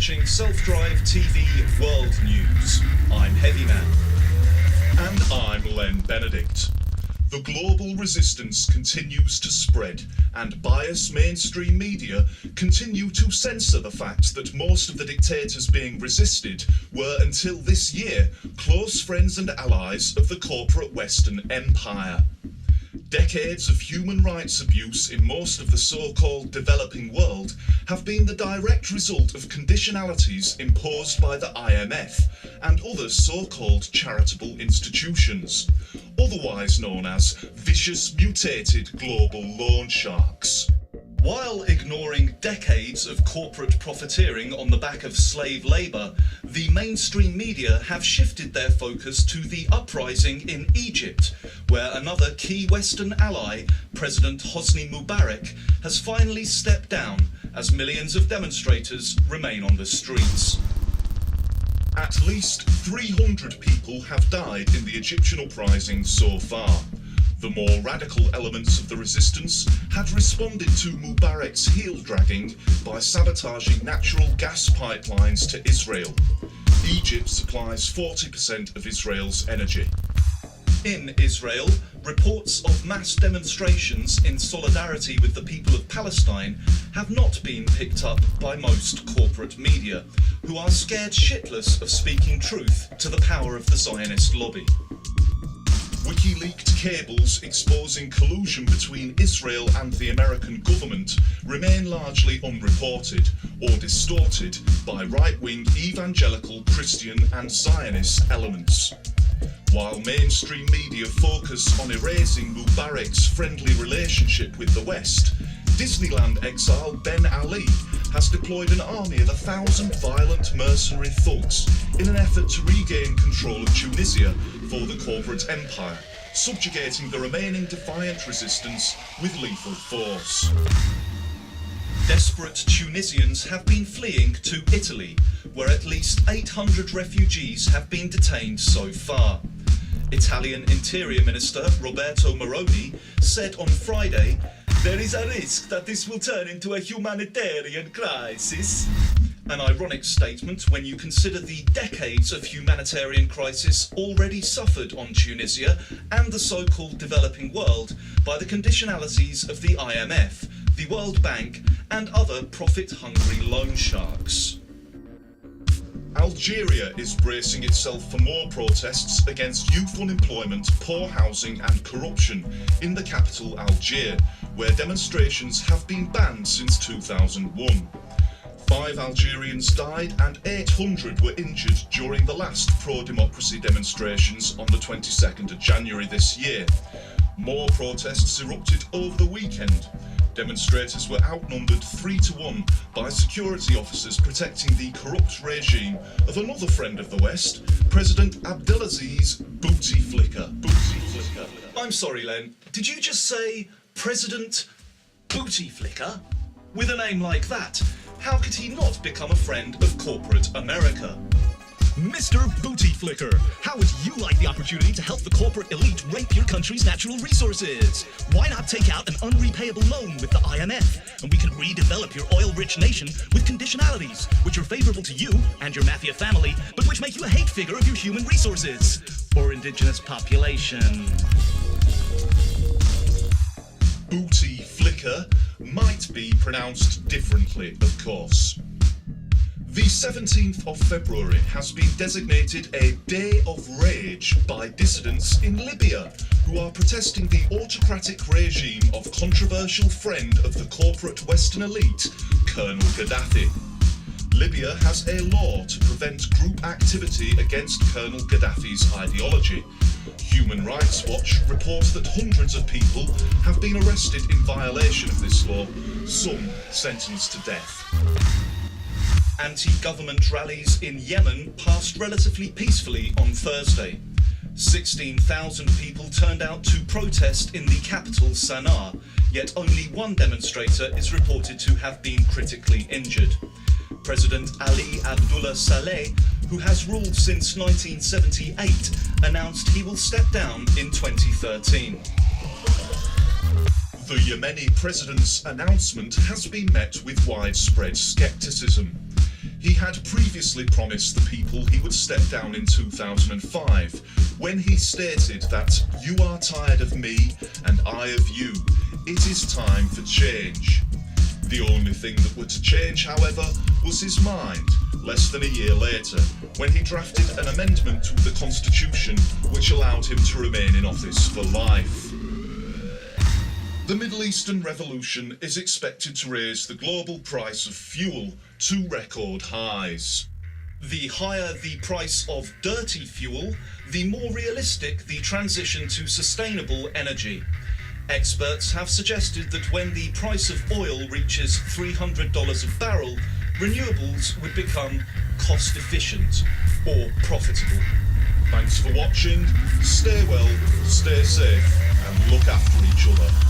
watching Self-Drive TV World News. I'm HEAVYMAN. And I'm Len Benedict. The global resistance continues to spread, and biased mainstream media continue to censor the fact that most of the dictators being resisted were, until this year, close friends and allies of the corporate Western Empire. Decades of human rights abuse in most of the so-called developing world have been the direct result of conditionalities imposed by the IMF and other so-called charitable institutions, otherwise known as vicious mutated global loan sharks. While ignoring decades of corporate profiteering on the back of slave labour, the mainstream media have shifted their focus to the uprising in Egypt, where another key Western ally, President Hosni Mubarak, has finally stepped down as millions of demonstrators remain on the streets. At least 300 people have died in the Egyptian uprising so far. The more radical elements of the resistance had responded to Mubarak's heel-dragging by sabotaging natural gas pipelines to Israel. Egypt supplies 40% of Israel's energy. In Israel, reports of mass demonstrations in solidarity with the people of Palestine have not been picked up by most corporate media, who are scared shitless of speaking truth to the power of the Zionist lobby. Wikileaks cables exposing collusion between Israel and the American government remain largely unreported or distorted by right-wing evangelical Christian and Zionist elements. While mainstream media focus on erasing Mubarak's friendly relationship with the West, Disneyland exile Ben Ali has deployed an army of 1,000 violent mercenary thugs in an effort to regain control of Tunisia for the corporate empire, subjugating the remaining defiant resistance with lethal force. Desperate Tunisians have been fleeing to Italy, where at least 800 refugees have been detained so far. Italian Interior Minister Roberto Maroni said on Friday, "There is a risk that this will turn into a humanitarian crisis." An ironic statement when you consider the decades of humanitarian crisis already suffered on Tunisia and the so-called developing world by the conditionalities of the IMF, the World Bank and other profit-hungry loan sharks. Algeria is bracing itself for more protests against youth unemployment, poor housing and corruption in the capital Algiers, where demonstrations have been banned since 2001. 5 Algerians died and 800 were injured during the last pro-democracy demonstrations on the 22nd of January this year. More protests erupted over the weekend. Demonstrators were outnumbered 3-1 by security officers protecting the corrupt regime of another friend of the West, President Abdelaziz Bouteflika. I'm sorry, Len, did you just say President Bouteflika? With a name like that, how could he not become a friend of corporate America? Mr. Bouteflika, how would you like the opportunity to help the corporate elite rape your country's natural resources? Why not take out an unrepayable loan with the IMF, and we can redevelop your oil-rich nation with conditionalities, which are favorable to you and your mafia family, but which make you a hate figure of your human resources, or indigenous population. Bouteflika might be pronounced differently, of course. The 17th of February has been designated a Day of Rage by dissidents in Libya, who are protesting the autocratic regime of controversial friend of the corporate Western elite, Colonel Gaddafi. Libya has a law to prevent group activity against Colonel Gaddafi's ideology. Human Rights Watch reports that hundreds of people have been arrested in violation of this law, some sentenced to death. Anti-government rallies in Yemen passed relatively peacefully on Thursday. 16,000 people turned out to protest in the capital Sana'a, yet only one demonstrator is reported to have been critically injured. President Ali Abdullah Saleh, who has ruled since 1978, announced he will step down in 2013. The Yemeni president's announcement has been met with widespread skepticism. He had previously promised the people he would step down in 2005, when he stated that "You are tired of me, and I of you. It is time for change." The only thing that were to change, however, was his mind, less than a year later, when he drafted an amendment to the Constitution which allowed him to remain in office for life. The Middle Eastern revolution is expected to raise the global price of fuel to record highs. The higher the price of dirty fuel, the more realistic the transition to sustainable energy. Experts have suggested that when the price of oil reaches $300 a barrel, renewables would become cost-efficient or profitable. Thanks for watching, stay well, stay safe, and look after each other.